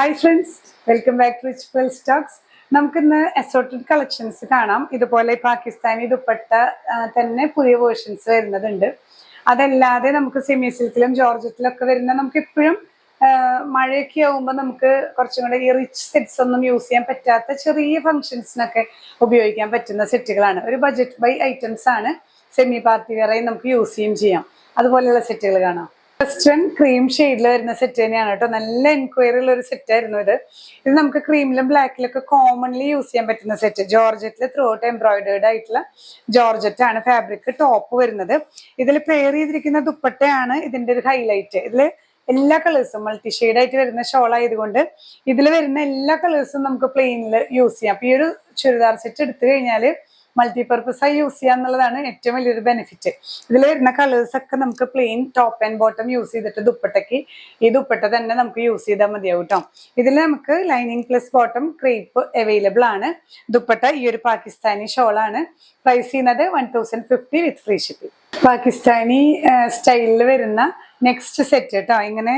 Hi friends, welcome back to Rich Pearl Stocks. നമുക്കിന്ന് assorted collections കാണാം. ഇതുപോലെ പാകിസ്ഥാനി ദുപ്പട്ട തന്നെ പുതിയ വേർഷൻസ് വരുന്നതുണ്ട്. അതല്ലാതെ നമുക്ക് സെമി സിൽക്കിലും ജോർജറ്റിലൊക്കെ വരുന്ന നമുക്ക് എപ്പോഴും മഴയൊക്കെ ആവുമ്പോൾ നമുക്ക് കുറച്ചും കൂടെ ഈ റിച്ച് സെറ്റ്സ് ഒന്നും യൂസ് ചെയ്യാൻ പറ്റാത്ത ചെറിയ ഫംഗ്ഷൻസിനൊക്കെ ഉപയോഗിക്കാൻ പറ്റുന്ന സെറ്റുകളാണ്. ഒരു ബഡ്ജറ്റ് ബൈ ഐറ്റംസ് ആണ്. സെമി പാർട്ടി വെയറായി നമുക്ക് യൂസ് ചെയ്യും ചെയ്യാം. അതുപോലെയുള്ള സെറ്റുകൾ കാണാം. ഫസ്റ്റ് വൺ ക്രീം ഷെയ്ഡിൽ വരുന്ന സെറ്റ് തന്നെയാണ് കേട്ടോ. നല്ല എൻക്വയറി ഉള്ള ഒരു സെറ്റ് ആയിരുന്നു ഇത്. ഇത് നമുക്ക് ക്രീമിലും ബ്ലാക്കിലൊക്കെ കോമൺലി യൂസ് ചെയ്യാൻ പറ്റുന്ന സെറ്റ്. ജോർജറ്റിൽ ത്രൂ ഔട്ട് എംബ്രോയിഡേർഡ് ആയിട്ടുള്ള ജോർജറ്റ് ആണ് ഫാബ്രിക് ടോപ്പ് വരുന്നത്. ഇതിൽ പെയർ ചെയ്തിരിക്കുന്ന ദുപ്പട്ടയാണ് ഇതിന്റെ ഒരു ഹൈലൈറ്റ്. ഇതില് എല്ലാ കളേഴ്സും മൾട്ടി ഷെയ്ഡ് ആയിട്ട് വരുന്ന ഷോൾ ആയതുകൊണ്ട് ഇതിൽ വരുന്ന എല്ലാ കളേഴ്സും നമുക്ക് പ്ലെയിനിൽ യൂസ് ചെയ്യാം. അപ്പൊ ഈ ഒരു ചുരിദാർ സെറ്റ് എടുത്തു കഴിഞ്ഞാൽ മൾട്ടിപർപ്പസ് ആയി യൂസ് ചെയ്യുക എന്നുള്ളതാണ് ഏറ്റവും വലിയൊരു ബെനിഫിറ്റ്. ഇതിൽ വരുന്ന കളേഴ്സ് ഒക്കെ നമുക്ക് plain top and bottom use ചെയ്തിട്ട് ദുപ്പട്ടയ്ക്ക് ഈ ദുപ്പട്ട തന്നെ നമുക്ക് യൂസ് ചെയ്താൽ മതിയാവും കേട്ടോ. ഇതിൽ നമുക്ക് lining plus bottom crepe available ആണ്. ദുപ്പട്ട ഈ ഒരു പാകിസ്ഥാനി ഷോളാണ്. പ്രൈസ് ചെയ്യുന്നത് 1050 വിത്ത് ഫ്രീ ഷിപ്പിംഗ്. പാകിസ്ഥാനി സ്റ്റൈലിൽ വരുന്ന നെക്സ്റ്റ് സെറ്റ് കേട്ടോ. ഇങ്ങനെ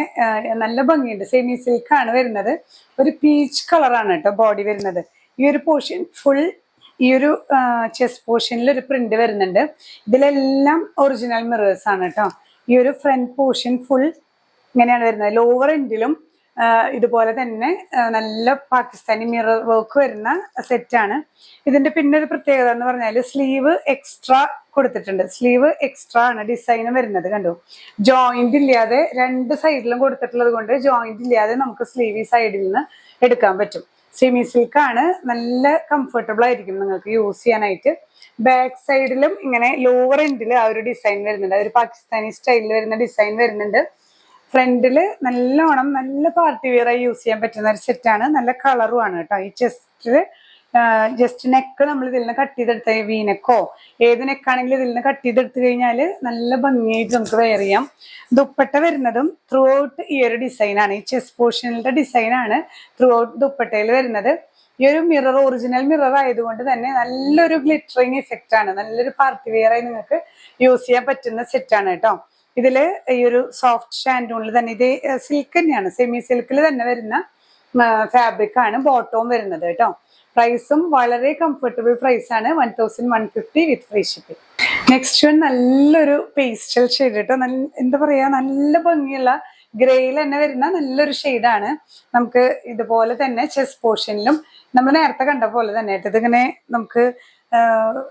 നല്ല ഭംഗിയുണ്ട്. സെമി സിൽക്ക് ആണ് വരുന്നത്. ഒരു പീച്ച് കളറാണ് കേട്ടോ ബോഡി വരുന്നത്. ഈ ഒരു പോർഷൻ ഫുൾ ഈ ഒരു ചെസ്റ്റ് പോർഷനിൽ ഒരു പ്രിന്റ് വരുന്നുണ്ട്. ഇതിലെല്ലാം ഒറിജിനൽ മിറേഴ്സ് ആണ് കേട്ടോ. ഈ ഒരു ഫ്രണ്ട് പോർഷൻ ഫുൾ ഇങ്ങനെയാണ് വരുന്നത്. ലോവർ എൻഡിലും ഇതുപോലെ തന്നെ നല്ല പാകിസ്ഥാനി മിറർ വർക്ക് വരുന്ന സെറ്റാണ്. ഇതിന്റെ പിന്നെ ഒരു പ്രത്യേകത എന്ന് പറഞ്ഞാൽ സ്ലീവ് എക്സ്ട്രാ കൊടുത്തിട്ടുണ്ട്. സ്ലീവ് എക്സ്ട്രാ ആണ് ഡിസൈൻ വരുന്നത്. കണ്ടു, ജോയിന്റ് ഇല്ലാതെ രണ്ട് സൈഡിലും കൊടുത്തിട്ടുള്ളത് കൊണ്ട് ജോയിന്റ് ഇല്ലാതെ നമുക്ക് സ്ലീവ് ഈ സൈഡിൽ നിന്ന് എടുക്കാൻ പറ്റും. സെമി സിൽക്ക് ആണ്. നല്ല കംഫർട്ടബിൾ ആയിരിക്കും നിങ്ങൾക്ക് യൂസ് ചെയ്യാനായിട്ട്. ബാക്ക് സൈഡിലും ഇങ്ങനെ ലോവർ എൻഡിൽ ആ ഒരു ഡിസൈൻ വരുന്നുണ്ട്. ഒരു പാകിസ്ഥാനി സ്റ്റൈലിൽ വരുന്ന ഡിസൈൻ വരുന്നുണ്ട്. ഫ്രണ്ടില് നല്ലോണം നല്ല പാർട്ടി വെയർ ആയി യൂസ് ചെയ്യാൻ പറ്റുന്ന ഒരു സെറ്റാണ്. നല്ല കളറും ആണ് കേട്ടോ. ഈ ചെസ്റ്റില് ജസ്റ്റ് നെക്ക് നമ്മൾ ഇതിൽ നിന്ന് കട്ട് ചെയ്തെടുത്ത വീനെക്കോ ഏത് നെക്കാണെങ്കിലും ഇതിൽ നിന്ന് കട്ട് ചെയ്തെടുത്തു കഴിഞ്ഞാൽ നല്ല ഭംഗിയായിട്ട് നമുക്ക് വെയർ ചെയ്യാം. ദുപ്പട്ട വരുന്നതും ത്രൂ ഔട്ട് ഈ ഒരു ഡിസൈനാണ്. ഈ ചെസ്റ്റ് പോർഷനിലെ ഡിസൈനാണ് ത്രൂ ഔട്ട് ദുപ്പട്ടയിൽ വരുന്നത്. ഈ ഒരു മിറർ ഒറിജിനൽ മിറർ ആയതുകൊണ്ട് തന്നെ നല്ലൊരു ഗ്ലിറ്ററിങ് ഇഫക്റ്റ് ആണ്. നല്ലൊരു പാർട്ടി വെയർ ആയി നിങ്ങൾക്ക് യൂസ് ചെയ്യാൻ പറ്റുന്ന സെറ്റാണ് കേട്ടോ. ഇതില് ഈ ഒരു സോഫ്റ്റ് ഷാൻഡൂണിൽ തന്നെ ഇത് സിൽക്ക് തന്നെയാണ്. സെമി സിൽക്കിൽ തന്നെ വരുന്ന ഫാബ്രിക് ആണ് ബോട്ടവും വരുന്നത് കേട്ടോ. പ്രൈസും വളരെ കംഫർട്ടബിൾ പ്രൈസ് ആണ്. 1150 വിത്ത് ഫ്രീ ഷിപ്പിംഗ്. നെക്സ്റ്റ് വൺ നല്ലൊരു പേസ്റ്റൽ ഷെയ്ഡ് കേട്ടോ. എന്താ പറയാ, നല്ല ഭംഗിയുള്ള ഗ്രേയിൽ തന്നെ വരുന്ന നല്ലൊരു ഷെയ്ഡാണ്. നമുക്ക് ഇതുപോലെ തന്നെ ചെസ്റ്റ് പോർഷനിലും നമ്മൾ നേരത്തെ കണ്ട പോലെ തന്നെ ഇതിങ്ങനെ നമുക്ക്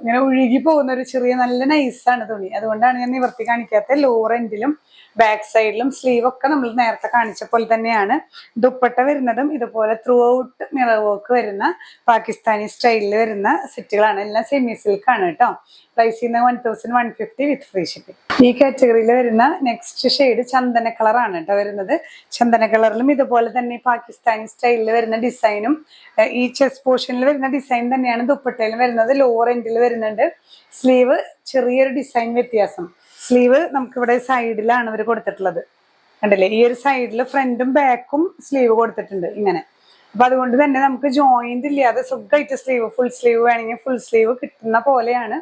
ഇങ്ങനെ ഒഴുകി പോകുന്ന ഒരു ചെറിയ നല്ല നൈസാണ് തുണി. അതുകൊണ്ടാണ് ഞാൻ നിവർത്തി കാണിക്കാത്ത. ലോവർ എൻഡിലും ബാക്ക് സൈഡിലും സ്ലീവ് ഒക്കെ നമ്മൾ നേരത്തെ കാണിച്ച പോലെ തന്നെയാണ്. ദുപ്പട്ട വരുന്നതും ഇതുപോലെ ത്രൂ ഔട്ട് മിറർ വർക്ക് വരുന്ന പാകിസ്ഥാനി സ്റ്റൈലിൽ വരുന്ന സെറ്റുകളാണ്. എല്ലാം സെമി സിൽക്ക് ആണ് കേട്ടോ. പ്രൈസ് ചെയ്യുന്ന 1150 വിത്ത് ഫ്രീ ഷിപ്പിംഗ്. ഈ കാറ്റഗറിയിൽ വരുന്ന നെക്സ്റ്റ് ഷെയ്ഡ് ചന്ദന കളറാണ് കേട്ടോ വരുന്നത്. ചന്ദന കളറിലും ഇതുപോലെ തന്നെ പാകിസ്ഥാനി സ്റ്റൈലിൽ വരുന്ന ഡിസൈനും ഈ ചെസ്റ്റ് പോർഷനിൽ വരുന്ന ഡിസൈൻ തന്നെയാണ് ദുപ്പട്ടയിലും വരുന്നത്. ലോവർ എൻഡിൽ വരുന്നുണ്ട്. സ്ലീവ് ചെറിയൊരു ഡിസൈൻ വ്യത്യാസം. സ്ലീവ് നമുക്കിവിടെ സൈഡിലാണ് ഇവർ കൊടുത്തിട്ടുള്ളത്. കണ്ടില്ലേ, ഈ ഒരു സൈഡിൽ ഫ്രണ്ടും ബാക്കും സ്ലീവ് കൊടുത്തിട്ടുണ്ട് ഇങ്ങനെ. അപ്പൊ അതുകൊണ്ട് തന്നെ നമുക്ക് ജോയിന്റ് ഇല്ലാതെ സുഖമായിട്ട് സ്ലീവ് ഫുൾ സ്ലീവ് വേണമെങ്കിൽ ഫുൾ സ്ലീവ് കിട്ടുന്ന പോലെയാണ്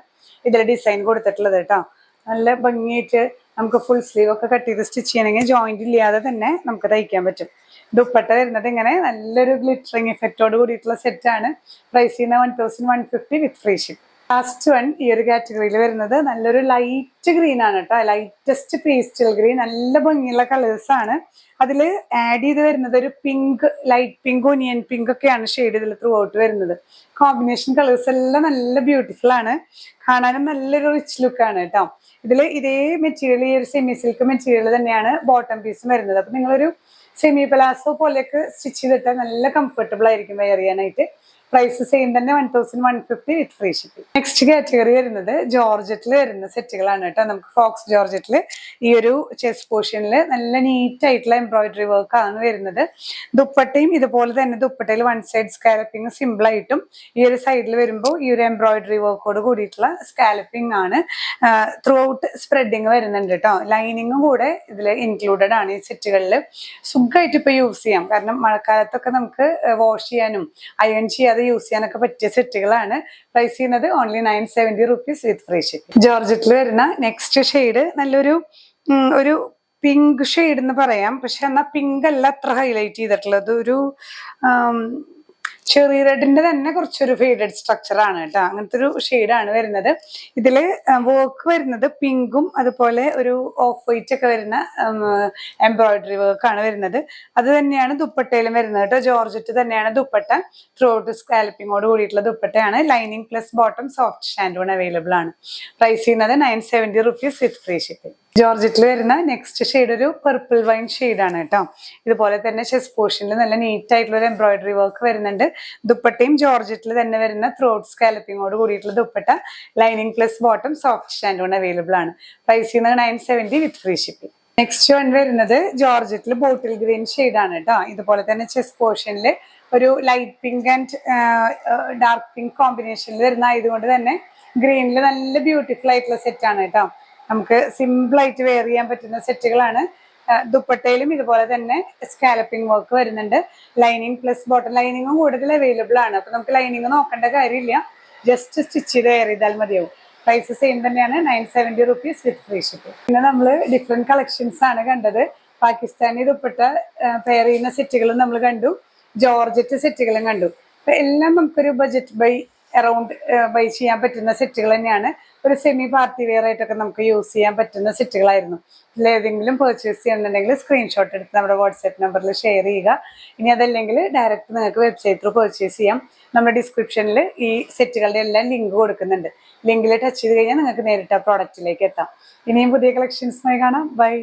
ഇതിൽ ഡിസൈൻ കൊടുത്തിട്ടുള്ളത് കേട്ടോ. നല്ല ഭംഗിയായിട്ട് നമുക്ക് ഫുൾ സ്ലീവ് ഒക്കെ കട്ട് ചെയ്ത് സ്റ്റിച്ച് ചെയ്യണമെങ്കിൽ ജോയിന്റ് ഇല്ലാതെ തന്നെ നമുക്ക് തയ്ക്കാൻ പറ്റും. ദുപ്പട്ട വരുന്നത് ഇങ്ങനെ നല്ലൊരു ഗ്ലിറ്ററിങ് ഇഫക്റ്റോട് കൂടിയിട്ടുള്ള സെറ്റാണ്. പ്രൈസ് ചെയ്യുന്ന 1150 വിത്ത് ഫ്രീ ഷിപ്പ്. ലാസ്റ്റ് വൺ ഈ ഒരു കാറ്റഗറിയിൽ വരുന്നത് നല്ലൊരു ലൈറ്റ് ഗ്രീൻ ആണ് കേട്ടോ. Lightest pastel green. നല്ല ഭംഗിയുള്ള കളേഴ്സ് ആണ്. അതിൽ ആഡ് ചെയ്ത് വരുന്നത് ഒരു pink, light pink, onion pink ഒക്കെയാണ് ഷെയ്ഡ് ഇതിൽ ത്രൂ ഔട്ട് വരുന്നത്. കോമ്പിനേഷൻ കളേഴ്സ് എല്ലാം നല്ല ബ്യൂട്ടിഫുൾ ആണ്. കാണാനും നല്ലൊരു റിച്ച് ലുക്ക് ആണ് കേട്ടോ. ഇതിൽ ഇതേ മെറ്റീരിയൽ, ഈ ഒരു സെമി സിൽക്ക് മെറ്റീരിയൽ തന്നെയാണ് ബോട്ടം പീസും വരുന്നത്. അപ്പൊ നിങ്ങളൊരു സെമി പലാസോ പോലെയൊക്കെ സ്റ്റിച്ച് ചെയ്തിട്ടാൽ നല്ല കംഫർട്ടബിൾ ആയിരിക്കും വെയർ ചെയ്യാനായിട്ട്. പ്രൈസ് സെയിം തന്നെ 1150 വിത്ത് ഫ്രീ ഷിപ്പിംഗ്. നെക്സ്റ്റ് കാറ്റഗറി വരുന്നത് ജോർജറ്റിൽ വരുന്ന സെറ്റുകളാണ് കേട്ടോ. നമുക്ക് ഫോക്സ് ജോർജറ്റിൽ ഈ ഒരു ചെസ്റ്റ് പോർഷനിൽ നല്ല നീറ്റ് ആയിട്ടുള്ള എംബ്രോയിഡറി വർക്ക് ആണ് വരുന്നത്. ദുപ്പട്ടയും ഇതുപോലെ തന്നെ ദുപ്പട്ടയിൽ വൺ സൈഡ് സ്കാലപ്പിംഗ് സിമ്പിൾ ആയിട്ടും ഈ ഒരു സൈഡിൽ വരുമ്പോൾ ഈ ഒരു എംബ്രോയിഡറി വർക്കോട് കൂടിയിട്ടുള്ള സ്കാലപ്പിംഗ് ആണ്. ത്രൂ ഔട്ട് സ്പ്രെഡിങ് വരുന്നുണ്ട് കേട്ടോ. ലൈനിങ്ങും കൂടെ ഇതിൽ ഇൻക്ലൂഡഡ് ആണ്. ഈ സെറ്റുകളിൽ സുഖമായിട്ട് ഇപ്പൊ യൂസ് ചെയ്യാം. കാരണം മഴക്കാലത്തൊക്കെ നമുക്ക് വാഷ് ചെയ്യാനും അയൺ ചെയ്യാതെ യൂസ് ചെയ്യാനൊക്കെ പറ്റിയ സെറ്റുകളാണ്. പ്രൈസ് ചെയ്യുന്നത് only 970 rupees with free shipping. ജോർജറ്റിൽ വരുന്ന നെക്സ്റ്റ് ഷെയ്ഡ് നല്ലൊരു പിങ്ക് ഷെയ്ഡ് എന്ന് പറയാം. പക്ഷെ എന്നാൽ പിങ്ക് അല്ല അത്ര ഹൈലൈറ്റ് ചെയ്തിട്ടുള്ളത്, ഒരു ചെറി റെഡിന്റെ തന്നെ കുറച്ചൊരു ഫെയ്ഡഡ് സ്ട്രക്ചർ ആണ് കേട്ടോ. അങ്ങനത്തെ ഒരു ഷെയ്ഡാണ് വരുന്നത്. ഇതില് വർക്ക് വരുന്നത് പിങ്കും അതുപോലെ ഒരു ഓഫ് വൈറ്റ് ഒക്കെ വരുന്ന എംബ്രോയിഡറി വർക്ക് ആണ് വരുന്നത്. അത് തന്നെയാണ് ദുപ്പട്ടയിലും വരുന്നത് കേട്ടോ. ജോർജറ്റ് തന്നെയാണ് ദുപ്പട്ട. ത്രോട്ട് സ്കാലപ്പിങ്ങോട് കൂടിയിട്ടുള്ള ദുപ്പട്ടയാണ്. Lining plus bottom soft shantoon available ആണ്. പ്രൈസ് ചെയ്യുന്നത് 970 rupees വിത്ത് ഫ്രീ ഷിപ്പിംഗ്. ജോർജറ്റിൽ വരുന്ന നെക്സ്റ്റ് ഷെയ്ഡ് ഒരു പർപ്പിൾ വൈൻ ഷെയ്ഡാണ് കേട്ടോ. ഇതുപോലെ തന്നെ ചെസ്റ്റ് പോർഷനിൽ നല്ല നീറ്റ് ആയിട്ടുള്ള ഒരു എംബ്രോയിഡറി വർക്ക് വരുന്നുണ്ട്. ദുപ്പട്ടയും ജോർജറ്റിൽ തന്നെ വരുന്ന ത്രോട്ട് സ്കാലപ്പിങ്ങോട് കൂടിയിട്ടുള്ള dupatta. Lining plus bottom soft shantoon available ആണ്. പ്രൈസ് ചെയ്യുന്നത് 970 വിത്ത് ഫ്രീ ഷിപ്പിംഗ്. നെക്സ്റ്റ് വൺ വരുന്നത് ജോർജറ്റിൽ ബോട്ടിൽ ഗ്രീൻ ഷെയ്ഡാണ് കേട്ടോ. ഇതുപോലെ തന്നെ ചെസ്റ്റ് പോർഷനിൽ ഒരു light pink and dark pink കോമ്പിനേഷനിൽ വരുന്ന ആയതുകൊണ്ട് തന്നെ ഗ്രീനിൽ നല്ല ബ്യൂട്ടിഫുൾ ആയിട്ടുള്ള സെറ്റ് ആണ് കേട്ടോ. നമുക്ക് സിമ്പിൾ ആയിട്ട് വെയർ ചെയ്യാൻ പറ്റുന്ന സെറ്റുകളാണ്. ദുപ്പട്ടയിലും ഇതുപോലെ തന്നെ സ്കാലപ്പിംഗ് വർക്ക് വരുന്നുണ്ട്. ലൈനിങ് പ്ലസ് ബോട്ടം ലൈനിങ്ങും കൂടുതൽ അവൈലബിൾ ആണ്. അപ്പൊ നമുക്ക് ലൈനിങ് നോക്കേണ്ട കാര്യമില്ല, ജസ്റ്റ് സ്റ്റിച്ച് ചെയ്ത് വെയർ ചെയ്താൽ മതിയാവും. പ്രൈസ് സെയിം തന്നെയാണ്, 970 rupees വിത്ത് ഫ്രീ ഷിപ്പിംഗ്. പിന്നെ നമ്മൾ ഡിഫറെന്റ് കളക്ഷൻസ് ആണ് കണ്ടത്. പാകിസ്ഥാനി ദുപ്പട്ട പെയർ ചെയ്യുന്ന സെറ്റുകളും നമ്മൾ കണ്ടു, ജോർജറ്റ് സെറ്റുകളും കണ്ടു. അപ്പൊ എല്ലാം നമുക്കൊരു ബജറ്റ് ബൈ ചെയ്യാൻ പറ്റുന്ന സെറ്റുകൾ തന്നെയാണ്. ഒരു സെമി പാർട്ടി വെയർ ആയിട്ടൊക്കെ നമുക്ക് യൂസ് ചെയ്യാൻ പറ്റുന്ന സെറ്റുകളായിരുന്നു. ഇതിലേതെങ്കിലും പർച്ചേസ് ചെയ്യണമെന്നുണ്ടെങ്കിൽ സ്ക്രീൻഷോട്ട് എടുത്ത് നമ്മുടെ വാട്സാപ്പ് നമ്പറിൽ ഷെയർ ചെയ്യുക. ഇനി അതല്ലെങ്കിൽ ഡയറക്റ്റ് നിങ്ങൾക്ക് വെബ്സൈറ്റ് ത്രൂ പർച്ചേസ് ചെയ്യാം. നമ്മുടെ ഡിസ്ക്രിപ്ഷനിൽ ഈ സെറ്റുകളുടെ എല്ലാം ലിങ്ക് കൊടുക്കുന്നുണ്ട്. ലിങ്കിൽ ടച്ച് ചെയ്ത് കഴിഞ്ഞാൽ നിങ്ങൾക്ക് നേരിട്ട് ആ പ്രോഡക്റ്റിലേക്ക് എത്താം. ഇനിയും പുതിയ കളക്ഷൻസുമായി കാണാം. ബൈ.